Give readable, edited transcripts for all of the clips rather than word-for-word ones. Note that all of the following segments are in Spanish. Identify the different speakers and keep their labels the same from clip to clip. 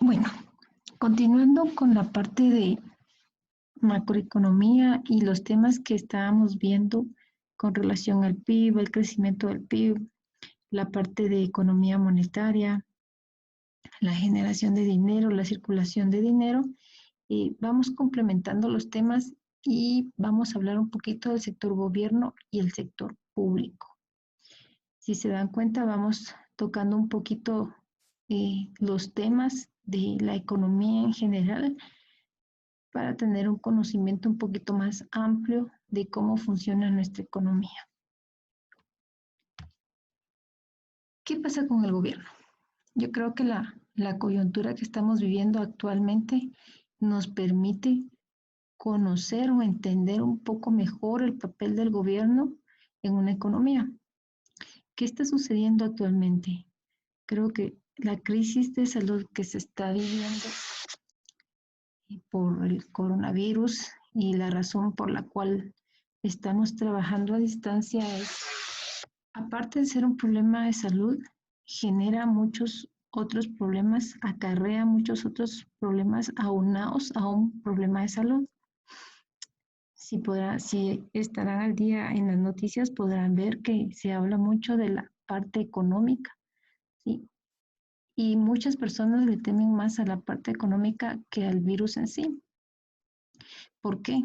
Speaker 1: Bueno, continuando con la parte de macroeconomía y los temas que estábamos viendo con relación al PIB, el crecimiento del PIB, la parte de economía monetaria, la generación de dinero, la circulación de dinero, vamos complementando los temas y vamos a hablar un poquito del sector gobierno y el sector público. Si se dan cuenta, vamos tocando un poquito los temas de la economía en general para tener un conocimiento un poquito más amplio de cómo funciona nuestra economía. ¿Qué pasa con el gobierno? Yo creo que la coyuntura que estamos viviendo actualmente nos permite conocer o entender un poco mejor el papel del gobierno en una economía. ¿Qué está sucediendo actualmente? Creo que la crisis de salud que se está viviendo por el coronavirus y la razón por la cual estamos trabajando a distancia es, aparte de ser un problema de salud, genera muchos otros problemas, acarrea muchos otros problemas aunados a un problema de salud. Si estarán al día en las noticias, podrán ver que se habla mucho de la parte económica, ¿sí? Y muchas personas le temen más a la parte económica que al virus en sí. ¿Por qué?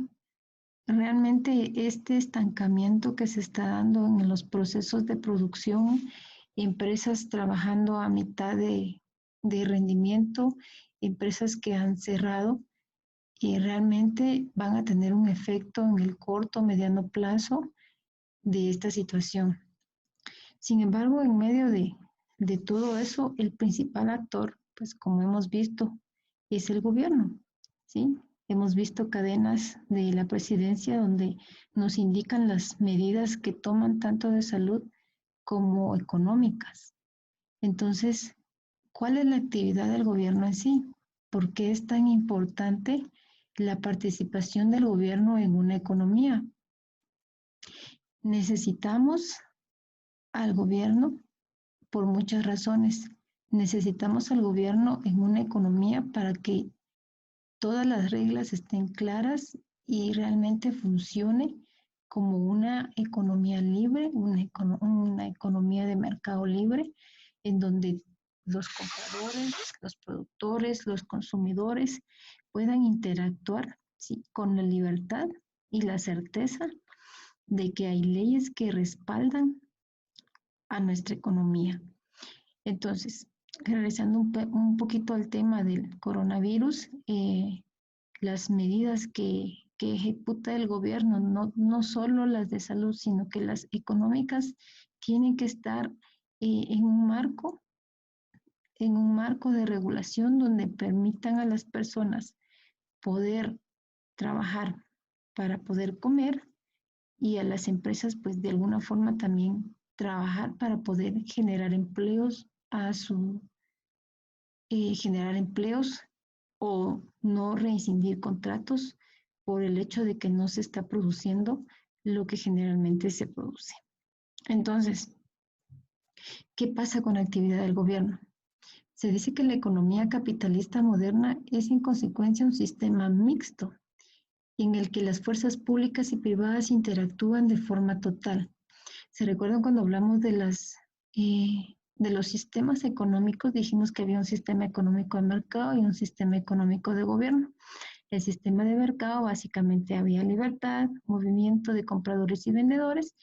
Speaker 1: Realmente este estancamiento que se está dando en los procesos de producción, empresas trabajando a mitad de rendimiento, empresas que han cerrado y realmente van a tener un efecto en el corto, mediano plazo de esta situación. Sin embargo, en medio de todo eso, el principal actor, pues como hemos visto, es el gobierno, ¿sí? Hemos visto cadenas de la presidencia donde nos indican las medidas que toman tanto de salud como económicas. Entonces, ¿cuál es la actividad del gobierno en sí? ¿Por qué es tan importante la participación del gobierno en una economía? Necesitamos al gobierno por muchas razones. Necesitamos al gobierno en una economía para que todas las reglas estén claras y realmente funcione como una economía libre, una economía de mercado libre, en donde los compradores, los productores, los consumidores puedan interactuar, ¿sí?, con la libertad y la certeza de que hay leyes que respaldan a nuestra economía. Entonces, regresando un poquito al tema del coronavirus, las medidas que ejecuta el gobierno, no solo las de salud, sino que las económicas, tienen que estar en un marco de regulación donde permitan a las personas poder trabajar para poder comer y a las empresas, pues de alguna forma también trabajar para poder generar empleos generar empleos o no rescindir contratos por el hecho de que no se está produciendo lo que generalmente se produce. Entonces, ¿qué pasa con la actividad del gobierno? Se dice que la economía capitalista moderna es en consecuencia un sistema mixto en el que las fuerzas públicas y privadas interactúan de forma total. ¿Se recuerdan cuando hablamos de los sistemas económicos? Dijimos que había un sistema económico de mercado y un sistema económico de gobierno. El sistema de mercado básicamente había libertad, movimiento de compradores y vendedores,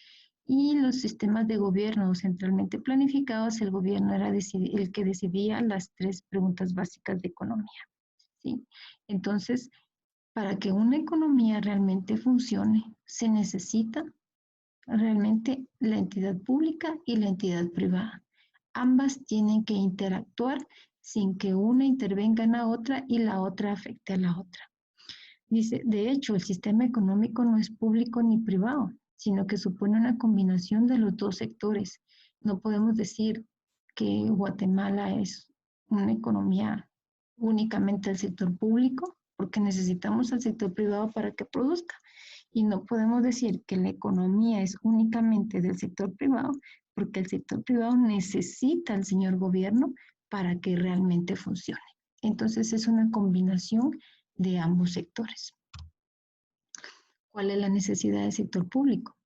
Speaker 1: y los sistemas de gobierno centralmente planificados, el gobierno era el que decidía las 3 preguntas básicas de economía, ¿sí? Entonces, para que una economía realmente funcione, se necesita realmente la entidad pública y la entidad privada. Ambas tienen que interactuar sin que una intervenga en la otra y la otra afecte a la otra. Dice, de hecho, el sistema económico no es público ni privado, sino que supone una combinación de los dos sectores. No podemos decir que Guatemala es una economía únicamente del sector público, porque necesitamos al sector privado para que produzca. Y no podemos decir que la economía es únicamente del sector privado, Porque el sector privado necesita al señor gobierno para que realmente funcione. Entonces es una combinación de ambos sectores. ¿Cuál es la necesidad del sector público?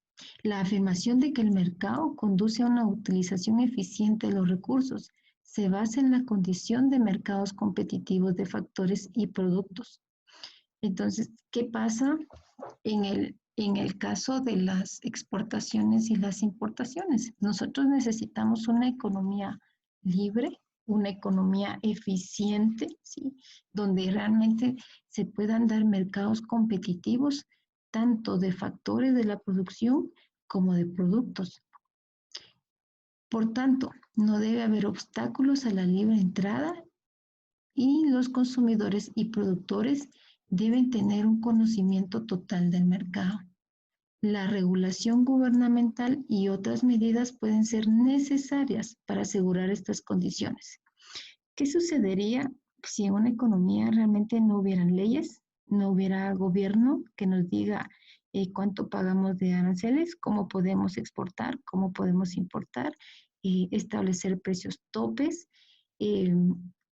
Speaker 1: La afirmación de que el mercado conduce a una utilización eficiente de los recursos se basa en la condición de mercados competitivos de factores y productos. Entonces, ¿qué pasa en el caso de las exportaciones y las importaciones? Nosotros necesitamos una economía libre, una economía eficiente, ¿sí? Donde realmente se puedan dar mercados competitivos, tanto de factores de la producción como de productos. Por tanto, no debe haber obstáculos a la libre entrada y los consumidores y productores deben tener un conocimiento total del mercado. La regulación gubernamental y otras medidas pueden ser necesarias para asegurar estas condiciones. ¿Qué sucedería si en una economía realmente no hubieran leyes, no hubiera gobierno que nos diga cuánto pagamos de aranceles, cómo podemos exportar, cómo podemos importar, establecer precios topes, eh,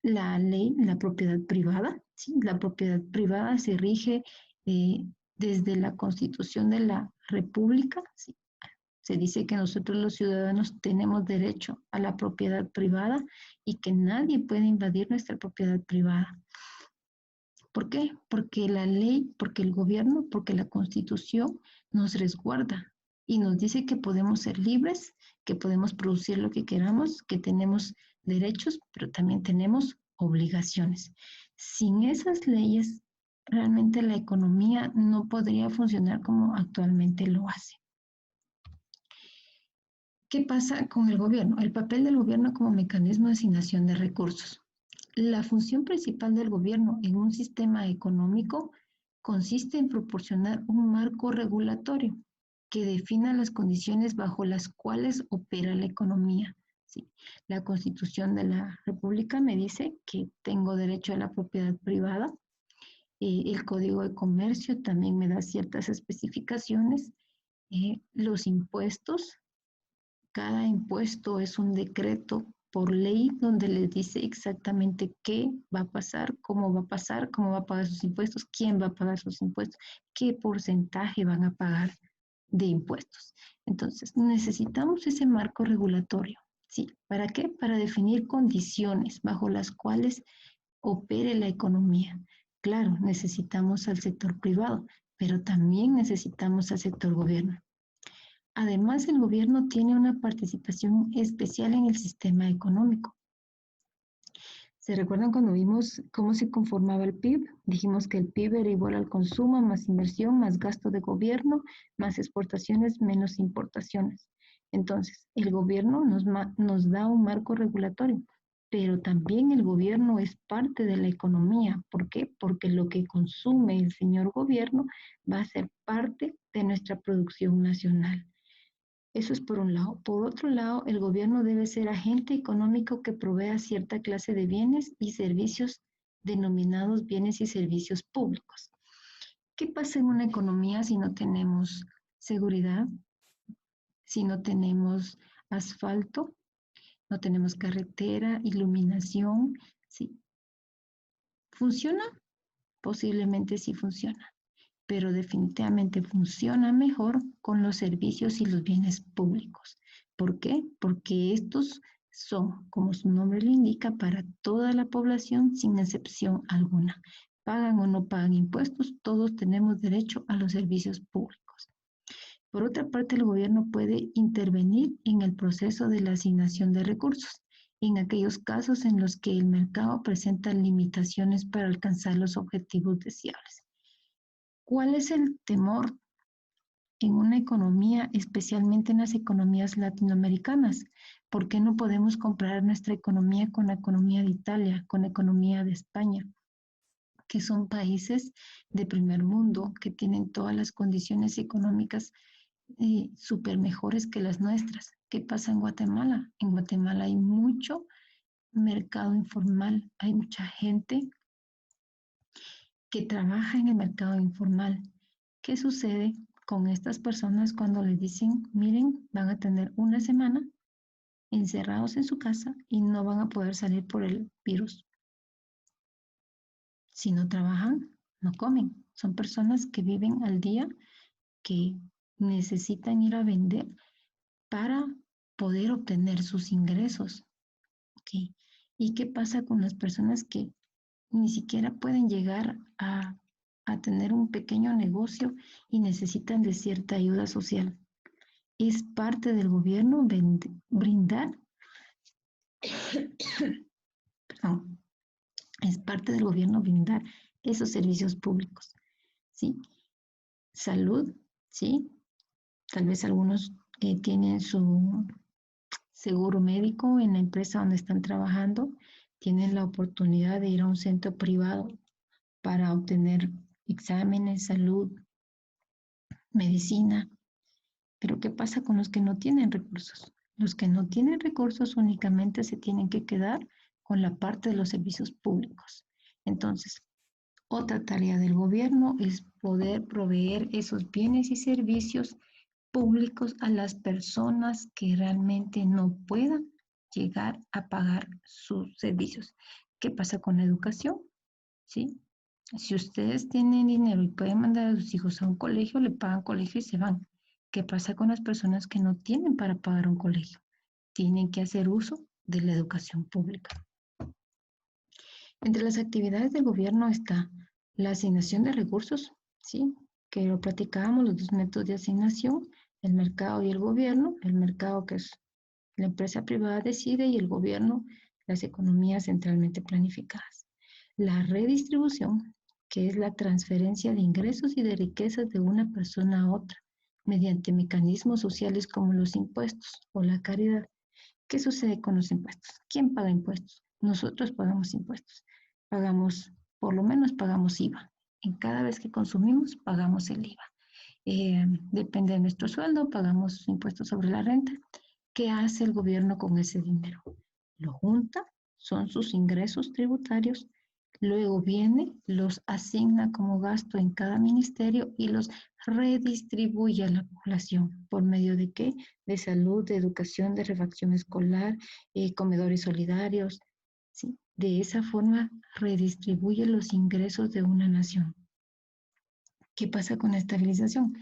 Speaker 1: la ley, la propiedad privada? ¿Sí? La propiedad privada se rige eh, desde la Constitución de la República, ¿sí? Se dice que nosotros los ciudadanos tenemos derecho a la propiedad privada y que nadie puede invadir nuestra propiedad privada. ¿Por qué? Porque la ley, porque el gobierno, porque la Constitución nos resguarda y nos dice que podemos ser libres, que podemos producir lo que queramos, que tenemos derechos, pero también tenemos obligaciones. Sin esas leyes, realmente la economía no podría funcionar como actualmente lo hace. ¿Qué pasa con el gobierno? El papel del gobierno como mecanismo de asignación de recursos. La función principal del gobierno en un sistema económico consiste en proporcionar un marco regulatorio que defina las condiciones bajo las cuales opera la economía. Sí. La Constitución de la República me dice que tengo derecho a la propiedad privada. El Código de Comercio también me da ciertas especificaciones. Los impuestos, cada impuesto es un decreto por ley donde les dice exactamente qué va a pasar, cómo va a pasar, cómo va a pagar sus impuestos, quién va a pagar sus impuestos, qué porcentaje van a pagar de impuestos. Entonces, necesitamos ese marco regulatorio. ¿Sí? ¿Para qué? Para definir condiciones bajo las cuales opere la economía. Claro, necesitamos al sector privado, pero también necesitamos al sector gobierno. Además, el gobierno tiene una participación especial en el sistema económico. ¿Se recuerdan cuando vimos cómo se conformaba el PIB? Dijimos que el PIB era igual al consumo, más inversión, más gasto de gobierno, más exportaciones, menos importaciones. Entonces, el gobierno nos da un marco regulatorio, pero también el gobierno es parte de la economía. ¿Por qué? Porque lo que consume el señor gobierno va a ser parte de nuestra producción nacional. Eso es por un lado. Por otro lado, el gobierno debe ser agente económico que provea cierta clase de bienes y servicios denominados bienes y servicios públicos. ¿Qué pasa en una economía si no tenemos seguridad, si no tenemos asfalto, no tenemos carretera, iluminación? ¿Sí? ¿Funciona? Posiblemente sí funciona, pero definitivamente funciona mejor con los servicios y los bienes públicos. ¿Por qué? Porque estos son, como su nombre lo indica, para toda la población sin excepción alguna. Pagan o no pagan impuestos, todos tenemos derecho a los servicios públicos. Por otra parte, el gobierno puede intervenir en el proceso de la asignación de recursos, en aquellos casos en los que el mercado presenta limitaciones para alcanzar los objetivos deseables. ¿Cuál es el temor en una economía, especialmente en las economías latinoamericanas? ¿Por qué no podemos comparar nuestra economía con la economía de Italia, con la economía de España, que son países de primer mundo, que tienen todas las condiciones económicas súper mejores que las nuestras? ¿Qué pasa en Guatemala? En Guatemala hay mucho mercado informal, hay mucha gente que trabaja en el mercado informal. ¿Qué sucede con estas personas cuando les dicen, miren, van a tener una semana encerrados en su casa y no van a poder salir por el virus. Si no trabajan, no comen. Son personas que viven al día, que necesitan ir a vender para poder obtener sus ingresos. ¿Ok? ¿Y qué pasa con las personas que ni siquiera pueden llegar a tener un pequeño negocio y necesitan de cierta ayuda social? Es parte del gobierno brindar, perdón, es parte del gobierno brindar esos servicios públicos, ¿sí? Salud, ¿sí? Tal vez algunos tienen su seguro médico en la empresa donde están trabajando, tienen la oportunidad de ir a un centro privado para obtener exámenes, salud, medicina. Pero ¿qué pasa con los que no tienen recursos? Los que no tienen recursos únicamente se tienen que quedar con la parte de los servicios públicos. Entonces, otra tarea del gobierno es poder proveer esos bienes y servicios públicos a las personas que realmente no puedan llegar a pagar sus servicios. ¿Qué pasa con la educación? ¿Sí? Si ustedes tienen dinero y pueden mandar a sus hijos a un colegio, le pagan colegio y se van. ¿Qué pasa con las personas que no tienen para pagar un colegio? Tienen que hacer uso de la educación pública. Entre las actividades del gobierno está la asignación de recursos, ¿sí? Que lo platicábamos, los dos métodos de asignación, el mercado y el gobierno. El mercado, que es la empresa privada, decide, y el gobierno, las economías centralmente planificadas. La redistribución, que es la transferencia de ingresos y de riquezas de una persona a otra mediante mecanismos sociales como los impuestos o la caridad. ¿Qué sucede con los impuestos? ¿Quién paga impuestos? Nosotros pagamos impuestos. Pagamos, por lo menos pagamos IVA. En cada vez que consumimos, pagamos el IVA. Depende de nuestro sueldo, pagamos impuestos sobre la renta. ¿Qué hace el gobierno con ese dinero? Lo junta, son sus ingresos tributarios, luego viene, los asigna como gasto en cada ministerio y los redistribuye a la población. ¿Por medio de qué? De salud, de educación, de refacción escolar, comedores solidarios. ¿Sí? De esa forma redistribuye los ingresos de una nación. ¿Qué pasa con la estabilización?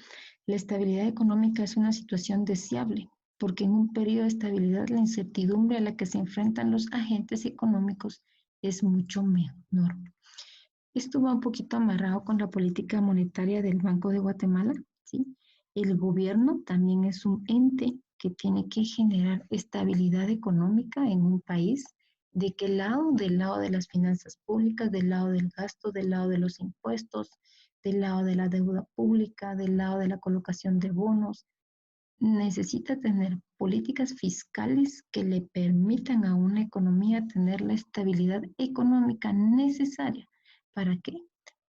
Speaker 1: La estabilidad económica es una situación deseable, porque en un periodo de estabilidad la incertidumbre a la que se enfrentan los agentes económicos es mucho menor. Esto va un poquito amarrado con la política monetaria del Banco de Guatemala, ¿sí? El gobierno también es un ente que tiene que generar estabilidad económica en un país. ¿De qué lado? Del lado de las finanzas públicas, del lado del gasto, del lado de los impuestos, del lado de la deuda pública, del lado de la colocación de bonos. Necesita tener políticas fiscales que le permitan a una economía tener la estabilidad económica necesaria. ¿Para qué?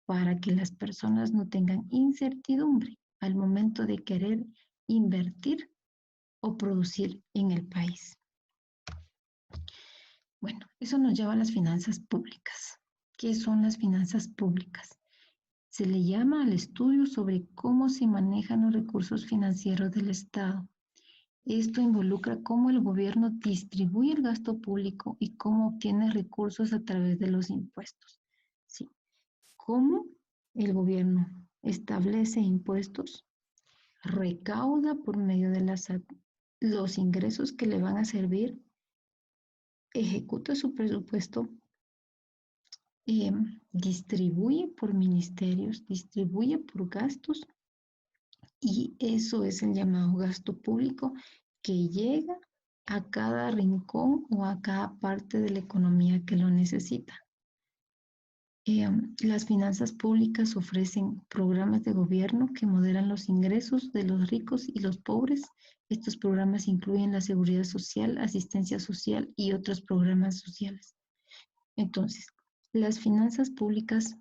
Speaker 1: Para que las personas no tengan incertidumbre al momento de querer invertir o producir en el país. Bueno, eso nos lleva a las finanzas públicas. ¿Qué son las finanzas públicas? Se le llama al estudio sobre cómo se manejan los recursos financieros del Estado. Esto involucra cómo el gobierno distribuye el gasto público y cómo obtiene recursos a través de los impuestos. ¿Sí? ¿Cómo el gobierno establece impuestos, recauda por medio de los ingresos que le van a servir, ejecuta su presupuesto, distribuye por ministerios, distribuye por gastos, y eso es el llamado gasto público, que llega a cada rincón o a cada parte de la economía que lo necesita? Las finanzas públicas ofrecen programas de gobierno que moderan los ingresos de los ricos y los pobres. Estos programas incluyen la seguridad social, asistencia social y otros programas sociales. Entonces, las finanzas públicas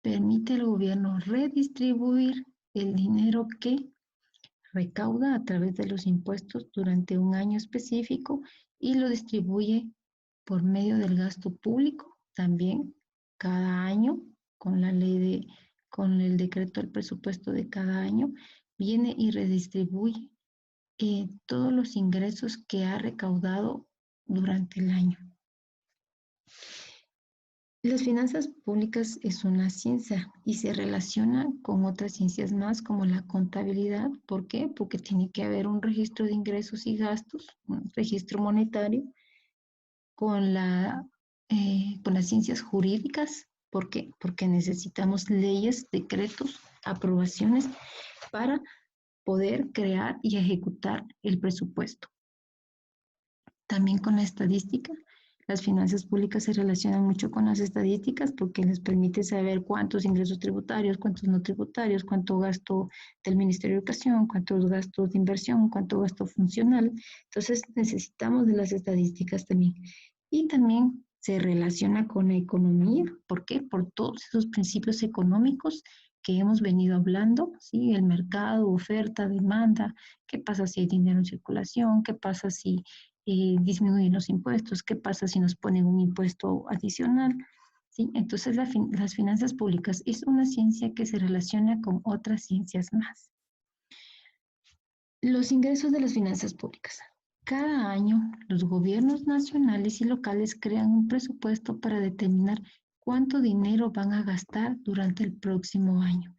Speaker 1: permiten al gobierno redistribuir el dinero que recauda a través de los impuestos durante un año específico y lo distribuye por medio del gasto público también cada año con la ley con el decreto del presupuesto de cada año, viene y redistribuye todos los ingresos que ha recaudado durante el año. Las finanzas públicas es una ciencia y se relaciona con otras ciencias más como la contabilidad. ¿Por qué? Porque tiene que haber un registro de ingresos y gastos, un registro monetario, con con las ciencias jurídicas. ¿Por qué? Porque necesitamos leyes, decretos, aprobaciones para poder crear y ejecutar el presupuesto. También con la estadística. Las finanzas públicas se relacionan mucho con las estadísticas porque les permite saber cuántos ingresos tributarios, cuántos no tributarios, cuánto gasto del Ministerio de Educación, cuántos gastos de inversión, cuánto gasto funcional. Entonces necesitamos de las estadísticas también. Y también se relaciona con la economía. ¿Por qué? Por todos esos principios económicos que hemos venido hablando, ¿sí? El mercado, oferta, demanda, qué pasa si hay dinero en circulación, qué pasa si disminuyen los impuestos, qué pasa si nos ponen un impuesto adicional, ¿sí? Entonces las finanzas públicas es una ciencia que se relaciona con otras ciencias más. Los ingresos de las finanzas públicas. Cada año, los gobiernos nacionales y locales crean un presupuesto para determinar cuánto dinero van a gastar durante el próximo año.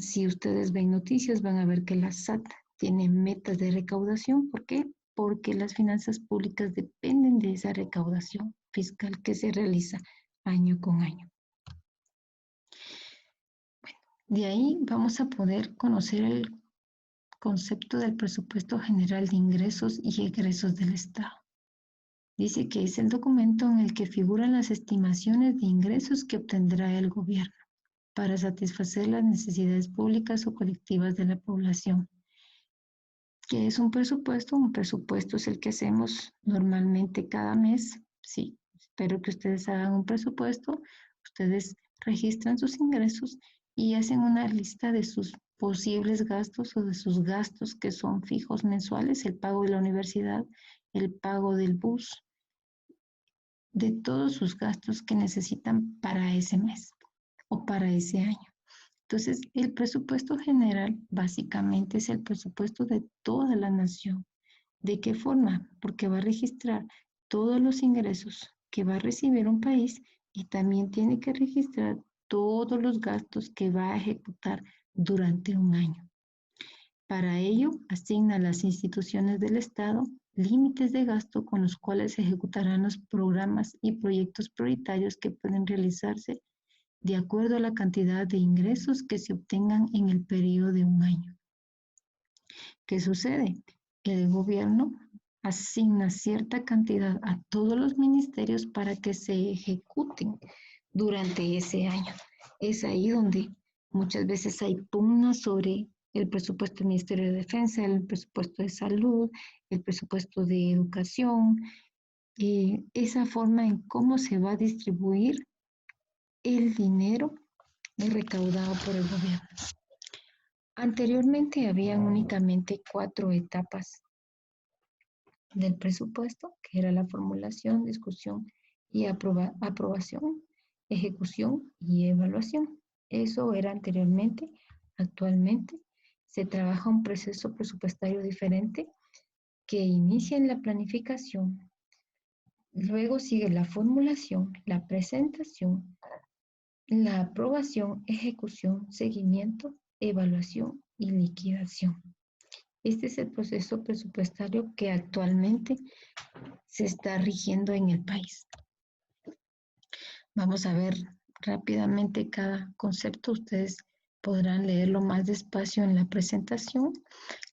Speaker 1: Si ustedes ven noticias, van a ver que la SAT tiene metas de recaudación. ¿Por qué? Porque las finanzas públicas dependen de esa recaudación fiscal que se realiza año con año. Bueno, de ahí vamos a poder conocer el concepto del presupuesto general de ingresos y egresos del Estado. Dice que es el documento en el que figuran las estimaciones de ingresos que obtendrá el gobierno para satisfacer las necesidades públicas o colectivas de la población. ¿Qué es un presupuesto? Un presupuesto es el que hacemos normalmente cada mes. Sí, espero que ustedes hagan un presupuesto. Ustedes registran sus ingresos y hacen una lista de sus posibles gastos o de sus gastos que son fijos mensuales, el pago de la universidad, el pago del bus, de todos sus gastos que necesitan para ese mes o para ese año. Entonces, el presupuesto general básicamente es el presupuesto de toda la nación. ¿De qué forma? Porque va a registrar todos los ingresos que va a recibir un país y también tiene que registrar todos los gastos que va a ejecutar durante un año. Para ello, asigna a las instituciones del Estado límites de gasto con los cuales se ejecutarán los programas y proyectos prioritarios que pueden realizarse de acuerdo a la cantidad de ingresos que se obtengan en el periodo de un año. ¿Qué sucede? El gobierno asigna cierta cantidad a todos los ministerios para que se ejecuten durante ese año. Es ahí donde muchas veces hay pugnas sobre el presupuesto del Ministerio de Defensa, el presupuesto de salud, el presupuesto de educación, esa forma en cómo se va a distribuir el dinero recaudado por el gobierno. Anteriormente habían únicamente 4 etapas del presupuesto, que era la formulación, discusión y aprobación, ejecución y evaluación. Eso era anteriormente. Actualmente se trabaja un proceso presupuestario diferente que inicia en la planificación, luego sigue la formulación, la presentación, la aprobación, ejecución, seguimiento, evaluación y liquidación. Este es el proceso presupuestario que actualmente se está rigiendo en el país. Vamos a ver rápidamente cada concepto. Ustedes podrán leerlo más despacio en la presentación.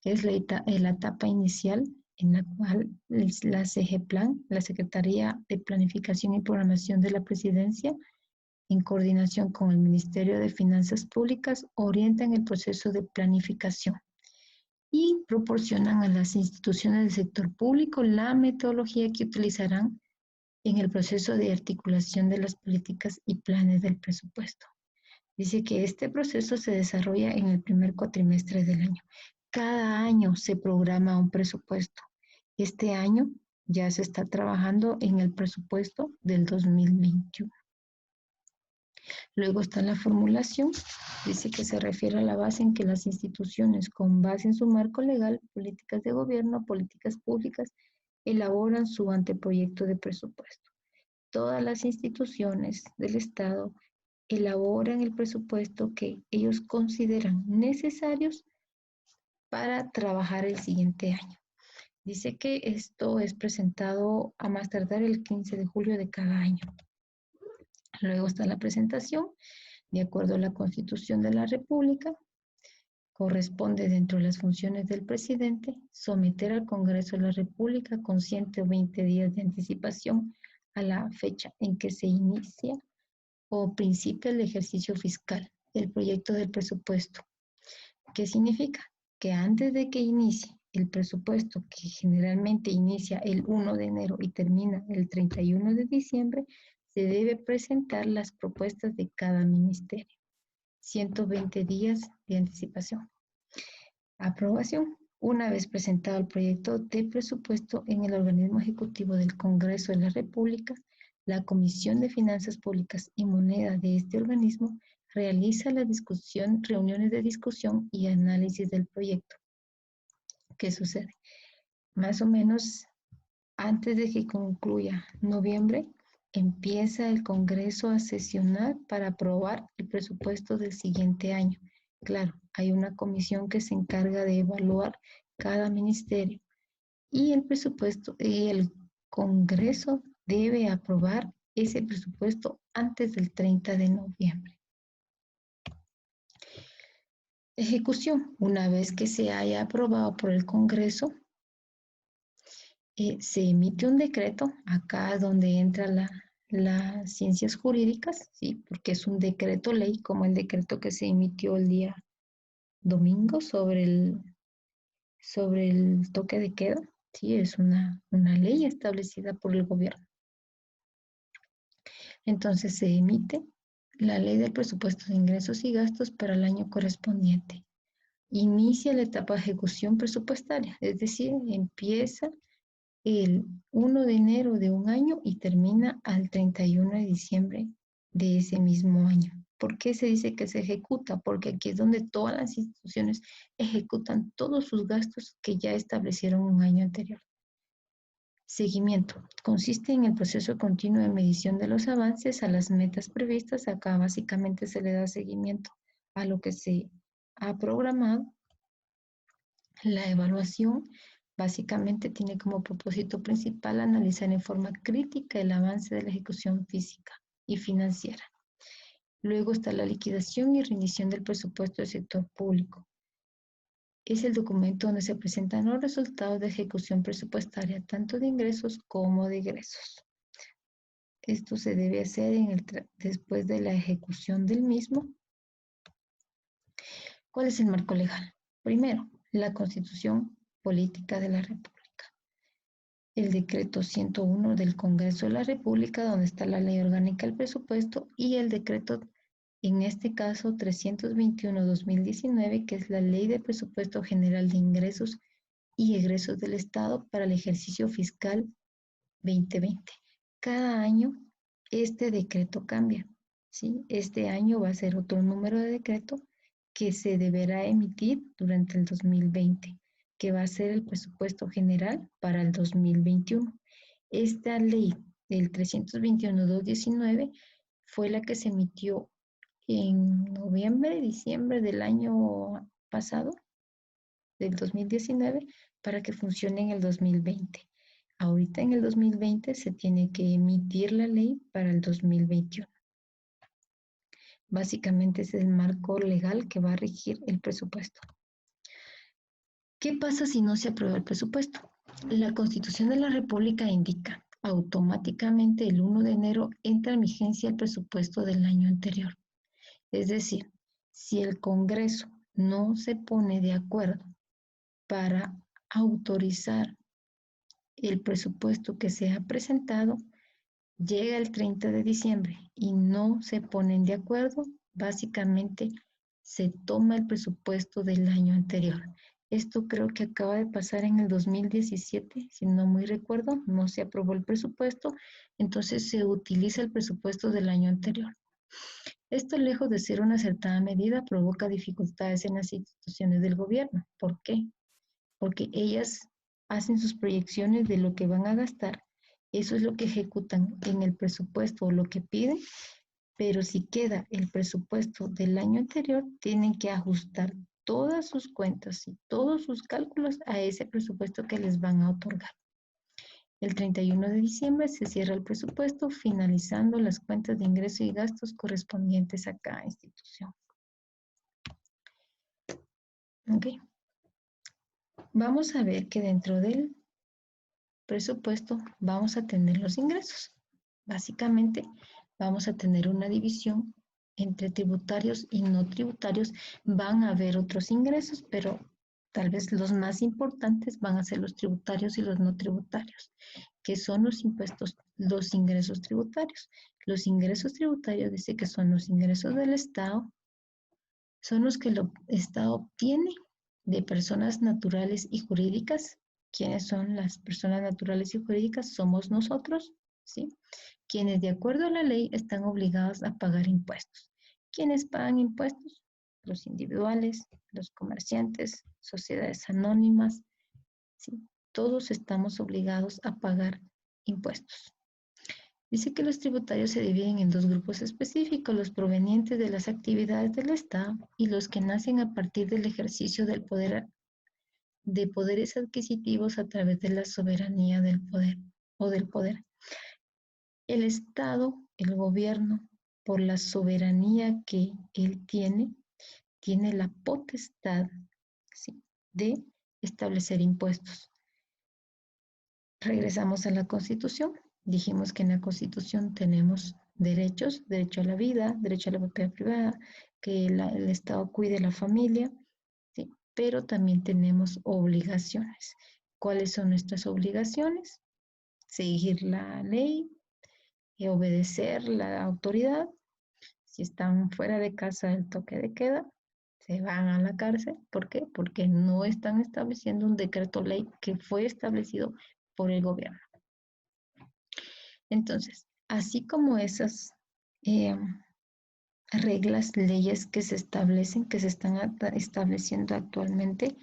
Speaker 1: Es la etapa inicial en la cual la CGPLAN, la Secretaría de Planificación y Programación de la Presidencia, en coordinación con el Ministerio de Finanzas Públicas, orientan el proceso de planificación y proporcionan a las instituciones del sector público la metodología que utilizarán en el proceso de articulación de las políticas y planes del presupuesto. Dice que este proceso se desarrolla en el primer cuatrimestre del año. Cada año se programa un presupuesto. Este año ya se está trabajando en el presupuesto del 2021. Luego está la formulación, dice que se refiere a la base en que las instituciones, con base en su marco legal, políticas de gobierno, políticas públicas, elaboran su anteproyecto de presupuesto. Todas las instituciones del Estado elaboran el presupuesto que ellos consideran necesarios para trabajar el siguiente año. Dice que esto es presentado a más tardar el 15 de julio de cada año. Luego está la presentación, de acuerdo a la Constitución de la República, corresponde dentro de las funciones del presidente someter al Congreso de la República con 120 días de anticipación a la fecha en que se inicia o principia el ejercicio fiscal del proyecto del presupuesto. ¿Qué significa? Que antes de que inicie el presupuesto, que generalmente inicia el 1 de enero y termina el 31 de diciembre, se debe presentar las propuestas de cada ministerio. 120 días de anticipación. Aprobación. Una vez presentado el proyecto de presupuesto en el organismo ejecutivo del Congreso de la República, la Comisión de Finanzas Públicas y Moneda de este organismo realiza la discusión, reuniones de discusión y análisis del proyecto. ¿Qué sucede? Más o menos antes de que concluya noviembre, empieza el Congreso a sesionar para aprobar el presupuesto del siguiente año. Claro, hay una comisión que se encarga de evaluar cada ministerio y el presupuesto y el Congreso debe aprobar ese presupuesto antes del 30 de noviembre. Ejecución. Una vez que se haya aprobado por el Congreso, se emite un decreto, acá donde entra las ciencias jurídicas, ¿sí? Porque es un decreto ley, como el decreto que se emitió el día domingo sobre el toque de queda, ¿sí? Es una ley establecida por el gobierno. Entonces se emite la ley del presupuesto de ingresos y gastos para el año correspondiente. Inicia la etapa de ejecución presupuestaria, es decir, empieza el 1 de enero de un año y termina al 31 de diciembre de ese mismo año. ¿Por qué se dice que se ejecuta? Porque aquí es donde todas las instituciones ejecutan todos sus gastos que ya establecieron un año anterior. Seguimiento. Consiste en el proceso continuo de medición de los avances a las metas previstas. Acá básicamente se le da seguimiento a lo que se ha programado. La evaluación básicamente tiene como propósito principal analizar en forma crítica el avance de la ejecución física y financiera. Luego está la liquidación y rendición del presupuesto del sector público. Es el documento donde se presentan los resultados de ejecución presupuestaria, tanto de ingresos como de egresos. Esto se debe hacer después de la ejecución del mismo. ¿Cuál es el marco legal? Primero, la Constitución Política de la República. El decreto 101 del Congreso de la República, donde está la ley orgánica del presupuesto, y el decreto, en este caso, 321-2019, que es la ley de presupuesto general de ingresos y egresos del Estado para el ejercicio fiscal 2020. Cada año este decreto cambia, ¿sí? Este año va a ser otro número de decreto que se deberá emitir durante el 2020, que va a ser el presupuesto general para el 2021. Esta ley del 321-2019 fue la que se emitió en noviembre, diciembre del año pasado, del 2019, para que funcione en el 2020. Ahorita en el 2020 se tiene que emitir la ley para el 2021. Básicamente ese es el marco legal que va a regir el presupuesto. ¿Qué pasa si no se aprueba el presupuesto? La Constitución de la República indica automáticamente el 1 de enero entra en vigencia el presupuesto del año anterior. Es decir, si el Congreso no se pone de acuerdo para autorizar el presupuesto que se ha presentado, llega el 30 de diciembre y no se ponen de acuerdo, básicamente se toma el presupuesto del año anterior. Esto creo que acaba de pasar en el 2017, si no muy recuerdo, no se aprobó el presupuesto, entonces se utiliza el presupuesto del año anterior. Esto, lejos de ser una acertada medida, provoca dificultades en las instituciones del gobierno. ¿Por qué? Porque ellas hacen sus proyecciones de lo que van a gastar. Eso es lo que ejecutan en el presupuesto o lo que piden, pero si queda el presupuesto del año anterior, tienen que ajustar todas sus cuentas y todos sus cálculos a ese presupuesto que les van a otorgar. El 31 de diciembre se cierra el presupuesto, finalizando las cuentas de ingresos y gastos correspondientes a cada institución. ¿Ok? Vamos a ver que dentro del presupuesto vamos a tener los ingresos. Básicamente, vamos a tener una división entre tributarios y no tributarios. Van a haber otros ingresos, pero tal vez los más importantes van a ser los tributarios y los no tributarios, que son los impuestos, los ingresos tributarios. Los ingresos tributarios dice que son los ingresos del Estado, son los que el Estado obtiene de personas naturales y jurídicas. ¿Quiénes son las personas naturales y jurídicas? Somos nosotros, ¿sí? Quienes de acuerdo a la ley están obligados a pagar impuestos. ¿Quiénes pagan impuestos? Los individuales, los comerciantes, sociedades anónimas, ¿sí? Todos estamos obligados a pagar impuestos. Dice que los tributarios se dividen en dos grupos específicos, los provenientes de las actividades del Estado y los que nacen a partir del ejercicio del poder, de poderes adquisitivos a través de la soberanía del poder o del poder. El Estado, el gobierno, por la soberanía que él tiene la potestad, ¿sí?, de establecer impuestos. Regresamos a la Constitución. Dijimos que en la Constitución tenemos derechos, derecho a la vida, derecho a la propiedad privada, que el Estado cuide la familia, ¿sí? Pero también tenemos obligaciones. ¿Cuáles son nuestras obligaciones? Seguir la ley y obedecer la autoridad. Si están fuera de casa del toque de queda, se van a la cárcel. ¿Por qué? Porque no están estableciendo un decreto ley que fue establecido por el gobierno. Entonces, así como esas eh, reglas, leyes que se establecen, que se están estableciendo actualmente,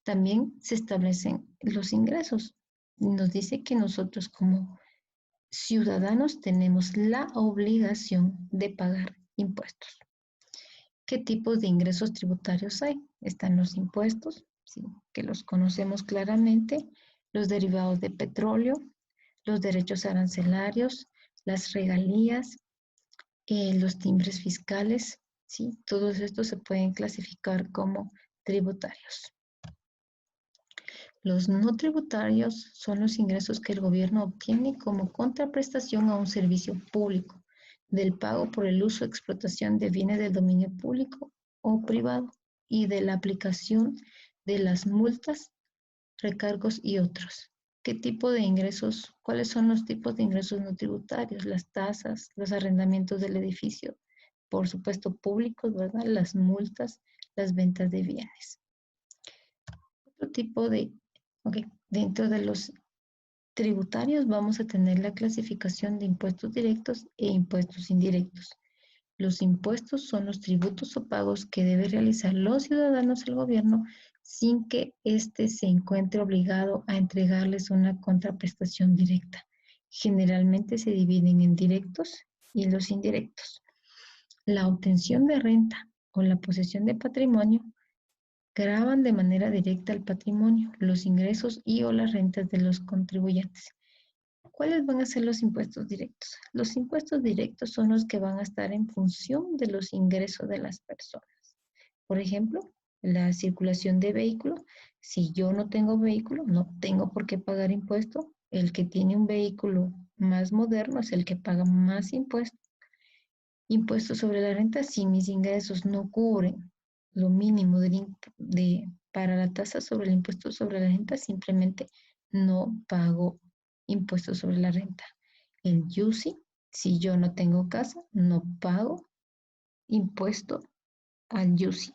Speaker 1: también se establecen los ingresos. Nos dice que nosotros como ciudadanos tenemos la obligación de pagar impuestos. ¿Qué tipos de ingresos tributarios hay? Están los impuestos, sí, que los conocemos claramente, los derivados de petróleo, los derechos arancelarios, las regalías, los timbres fiscales, ¿sí? Todos estos se pueden clasificar como tributarios. Los no tributarios son los ingresos que el gobierno obtiene como contraprestación a un servicio público, del pago por el uso o explotación de bienes del dominio público o privado y de la aplicación de las multas, recargos y otros. ¿Qué tipo de ingresos? ¿Cuáles son los tipos de ingresos no tributarios? Las tasas, los arrendamientos del edificio, por supuesto públicos, ¿verdad? Las multas, las ventas de bienes. Otro tipo de, dentro de los tributarios vamos a tener la clasificación de impuestos directos e impuestos indirectos. Los impuestos son los tributos o pagos que deben realizar los ciudadanos al gobierno sin que éste se encuentre obligado a entregarles una contraprestación directa. Generalmente se dividen en directos y los indirectos. La obtención de renta o la posesión de patrimonio gravan de manera directa el patrimonio, los ingresos y o las rentas de los contribuyentes. ¿Cuáles van a ser los impuestos directos? Los impuestos directos son los que van a estar en función de los ingresos de las personas. Por ejemplo, la circulación de vehículos. Si yo no tengo vehículo, no tengo por qué pagar impuesto. El que tiene un vehículo más moderno es el que paga más impuestos. Impuestos sobre la renta, si mis ingresos no cubren lo mínimo para la tasa sobre el impuesto sobre la renta, simplemente no pago impuestos sobre la renta. El UCI, si yo no tengo casa, no pago impuesto al UCI,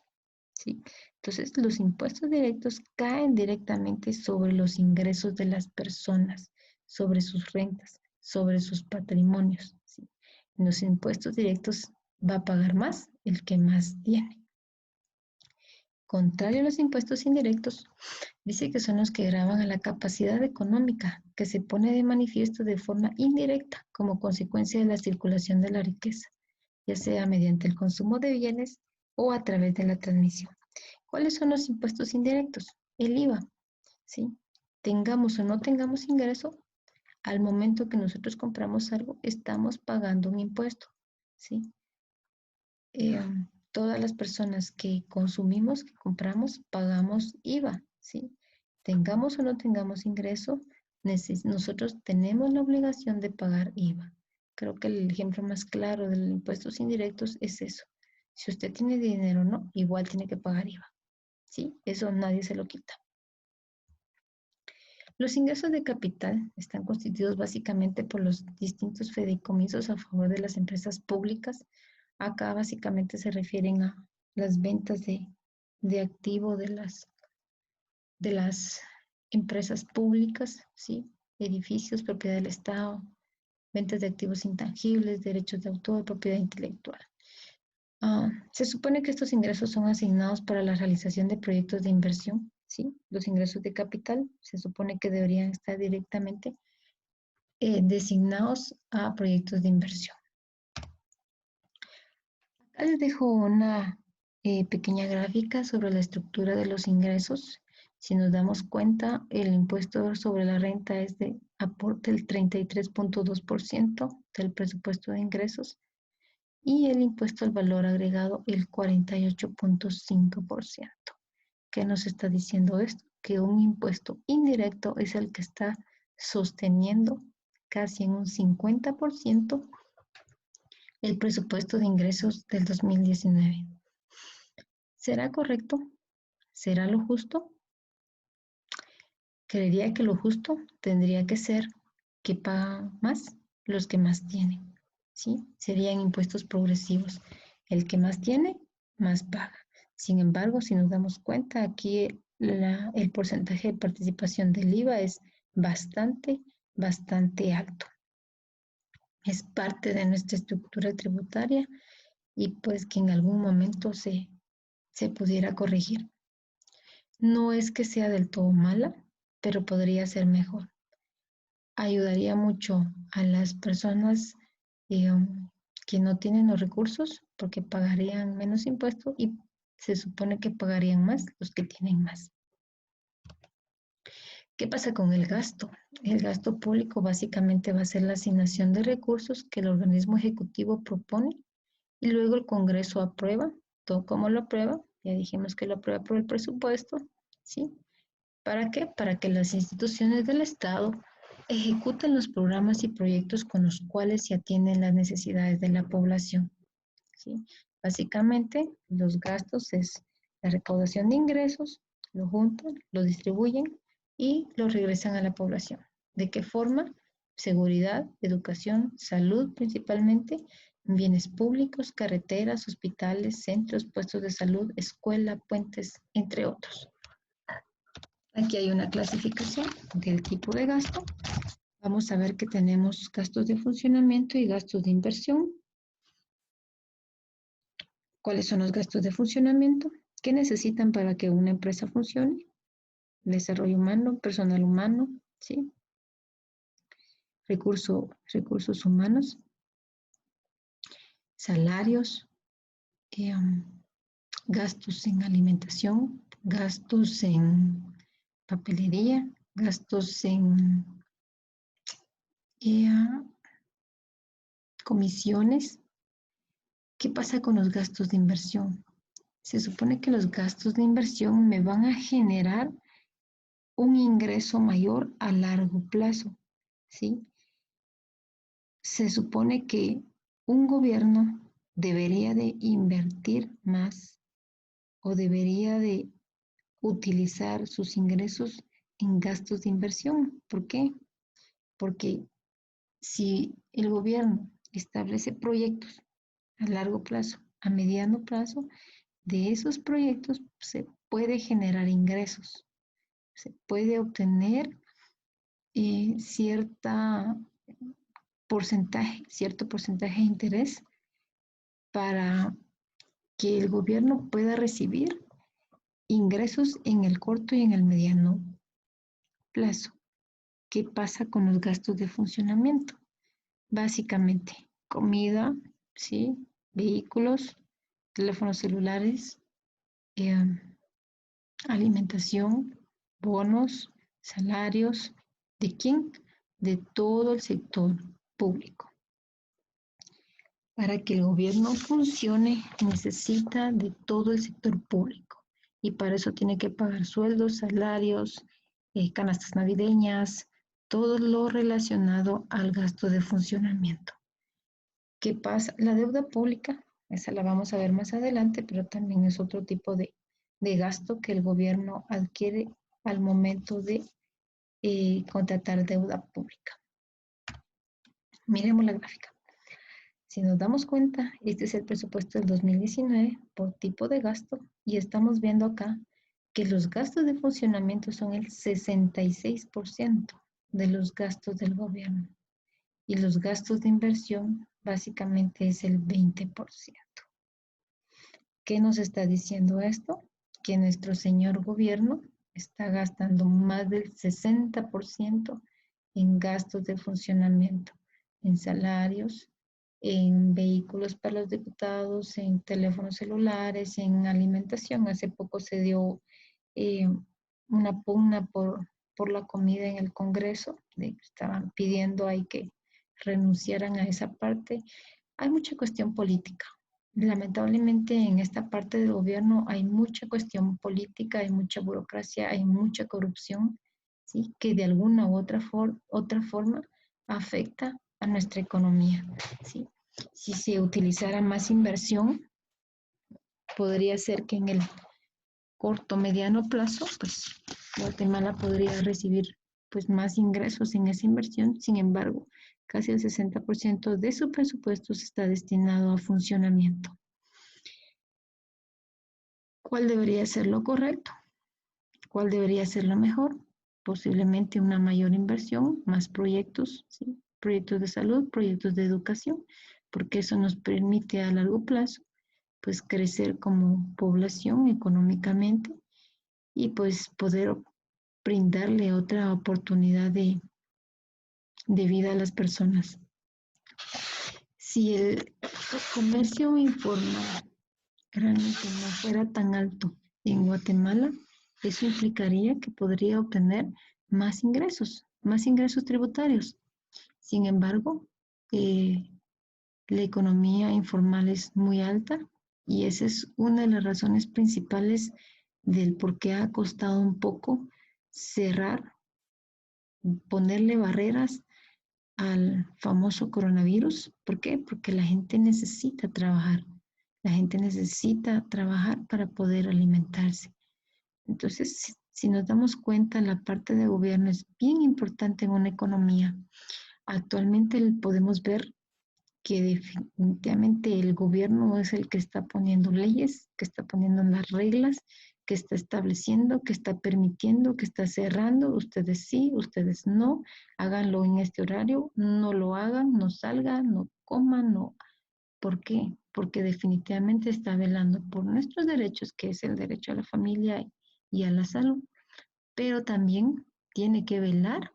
Speaker 1: ¿sí? Entonces, los impuestos directos caen directamente sobre los ingresos de las personas, sobre sus rentas, sobre sus patrimonios, ¿sí? Los impuestos directos va a pagar más el que más tiene. Contrario a los impuestos indirectos, dice que son los que gravan a la capacidad económica, que se pone de manifiesto de forma indirecta como consecuencia de la circulación de la riqueza, ya sea mediante el consumo de bienes o a través de la transmisión. ¿Cuáles son los impuestos indirectos? El IVA, ¿sí? Tengamos o no tengamos ingreso, al momento que nosotros compramos algo, estamos pagando un impuesto, ¿sí? Eh, Todas las personas que consumimos, que compramos, pagamos IVA, ¿sí? Tengamos o no tengamos ingreso, nosotros tenemos la obligación de pagar IVA. Creo que el ejemplo más claro de los impuestos indirectos es eso. Si usted tiene dinero o no, igual tiene que pagar IVA, ¿sí? Eso nadie se lo quita. Los ingresos de capital están constituidos básicamente por los distintos fideicomisos a favor de las empresas públicas. Acá básicamente se refieren a las ventas de activo de las empresas públicas, ¿sí? Edificios, propiedad del Estado, ventas de activos intangibles, derechos de autor, propiedad intelectual. Se supone que estos ingresos son asignados para la realización de proyectos de inversión, ¿sí? Los ingresos de capital se supone que deberían estar directamente designados a proyectos de inversión. Acá les dejo una pequeña gráfica sobre la estructura de los ingresos. Si nos damos cuenta, el impuesto sobre la renta es de aporte el 33.2% del presupuesto de ingresos y el impuesto al valor agregado el 48.5%. ¿Qué nos está diciendo esto? Que un impuesto indirecto es el que está sosteniendo casi en un 50% el presupuesto de ingresos del 2019. ¿Será correcto? ¿Será lo justo? Creería que lo justo tendría que ser que pagan más los que más tienen, ¿sí? Serían impuestos progresivos. El que más tiene, más paga. Sin embargo, si nos damos cuenta, aquí el porcentaje de participación del IVA es bastante alto. Es parte de nuestra estructura tributaria y pues que en algún momento se pudiera corregir. No es que sea del todo mala, pero podría ser mejor. Ayudaría mucho a las personas eh, que no tienen los recursos porque pagarían menos impuestos y se supone que pagarían más los que tienen más. ¿Qué pasa con el gasto? El gasto público básicamente va a ser la asignación de recursos que el organismo ejecutivo propone y luego el Congreso aprueba. ¿Todo cómo lo aprueba? Ya dijimos que lo aprueba por el presupuesto, ¿sí? ¿Para qué? Para que las instituciones del Estado ejecuten los programas y proyectos con los cuales se atienden las necesidades de la población, ¿sí? Básicamente, los gastos es la recaudación de ingresos, lo juntan, lo distribuyen y lo regresan a la población. ¿De qué forma? Seguridad, educación, salud principalmente, bienes públicos, carreteras, hospitales, centros, puestos de salud, escuela, puentes, entre otros. Aquí hay una clasificación del tipo de gasto. Vamos a ver que tenemos gastos de funcionamiento y gastos de inversión. ¿Cuáles son los gastos de funcionamiento? ¿Qué necesitan para que una empresa funcione? Desarrollo humano, personal humano, ¿sí? Recursos humanos, salarios, eh, gastos en alimentación, gastos en papelería, gastos en eh, comisiones. ¿Qué pasa con los gastos de inversión? Se supone que los gastos de inversión me van a generar un ingreso mayor a largo plazo, ¿sí? Se supone que un gobierno debería de invertir más o debería de utilizar sus ingresos en gastos de inversión. ¿Por qué? Porque si el gobierno establece proyectos a largo plazo, a mediano plazo, de esos proyectos se puede generar ingresos, se puede obtener cierto porcentaje de interés para que el gobierno pueda recibir ingresos en el corto y en el mediano plazo. ¿Qué pasa con los gastos de funcionamiento? Básicamente, comida, ¿sí? Vehículos, teléfonos celulares, eh, alimentación, bonos, salarios. ¿De quién? De todo el sector público. Para que el gobierno funcione, necesita de todo el sector público. Y para eso tiene que pagar sueldos, salarios, canastas navideñas, todo lo relacionado al gasto de funcionamiento. ¿Qué pasa? La deuda pública, esa la vamos a ver más adelante, pero también es otro tipo de gasto que el gobierno adquiere al momento de contratar deuda pública. Miremos la gráfica. Si nos damos cuenta, este es el presupuesto del 2019 por tipo de gasto y estamos viendo acá que los gastos de funcionamiento son el 66% de los gastos del gobierno y los gastos de inversión básicamente es el 20%. ¿Qué nos está diciendo esto? Que nuestro señor gobierno está gastando más del 60% en gastos de funcionamiento, en salarios, en vehículos para los diputados, en teléfonos celulares, en alimentación. Hace poco se dio una pugna por la comida en el Congreso. Estaban pidiendo ahí que renunciaran a esa parte. Hay mucha cuestión política. Lamentablemente en esta parte del gobierno hay mucha cuestión política, hay mucha burocracia, hay mucha corrupción, ¿sí? Que de alguna u otra forma afecta a nuestra economía, ¿sí? Si se utilizara más inversión, podría ser que en el corto, mediano plazo, pues Guatemala podría recibir pues más ingresos en esa inversión. Sin embargo, casi el 60% de su presupuesto está destinado a funcionamiento. ¿Cuál debería ser lo correcto? ¿Cuál debería ser lo mejor? Posiblemente una mayor inversión, más proyectos, ¿sí? Proyectos de salud, proyectos de educación, porque eso nos permite a largo plazo pues crecer como población económicamente y pues poder brindarle otra oportunidad de vida a las personas. Si el comercio informal realmente no fuera tan alto en Guatemala, eso implicaría que podría obtener más ingresos tributarios. Sin embargo, la economía informal es muy alta y esa es una de las razones principales del por qué ha costado un poco cerrar, ponerle barreras al famoso coronavirus. ¿Por qué? Porque la gente necesita trabajar. La gente necesita trabajar para poder alimentarse. Entonces, si nos damos cuenta, la parte de gobierno es bien importante en una economía. Actualmente podemos ver que definitivamente el gobierno es el que está poniendo leyes, que está poniendo las reglas, que está estableciendo, que está permitiendo, que está cerrando. Ustedes sí, ustedes no, háganlo en este horario, no lo hagan, no salgan, no coman, no. ¿Por qué? Porque definitivamente está velando por nuestros derechos, que es el derecho a la familia y a la salud, pero también tiene que velar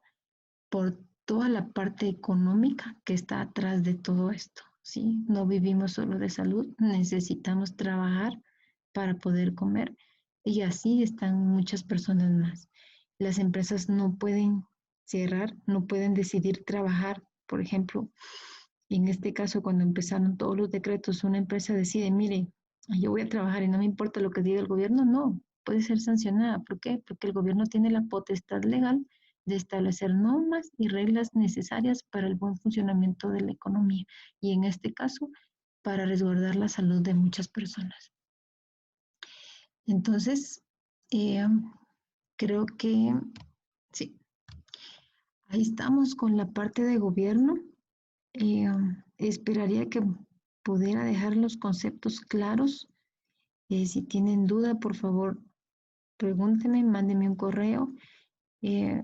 Speaker 1: por toda la parte económica que está atrás de todo esto, ¿sí? No vivimos solo de salud, necesitamos trabajar para poder comer y así están muchas personas más. Las empresas no pueden cerrar, no pueden decidir trabajar. Por ejemplo, en este caso, cuando empezaron todos los decretos, una empresa decide, mire, yo voy a trabajar y no me importa lo que diga el gobierno, no, puede ser sancionada. ¿Por qué? Porque el gobierno tiene la potestad legal de establecer normas y reglas necesarias para el buen funcionamiento de la economía y en este caso para resguardar la salud de muchas personas. Entonces, eh, creo que sí, ahí estamos con la parte de gobierno. Esperaría que pudiera dejar los conceptos claros. Si tienen duda, por favor, pregúntenme, mándenme un correo. Eh,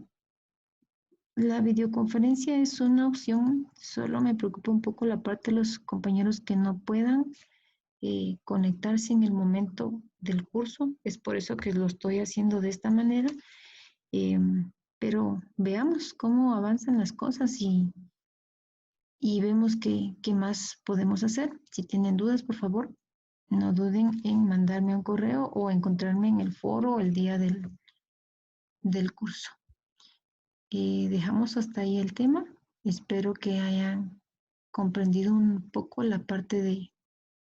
Speaker 1: La videoconferencia es una opción, solo me preocupa un poco la parte de los compañeros que no puedan. conectarse en el momento del curso. Es por eso que lo estoy haciendo de esta manera. Pero veamos cómo avanzan las cosas y vemos qué más podemos hacer. Si tienen dudas, por favor, no duden en mandarme un correo o encontrarme en el foro el día del curso. Dejamos hasta ahí el tema. Espero que hayan comprendido un poco la parte de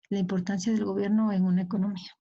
Speaker 1: la importancia del gobierno en una economía.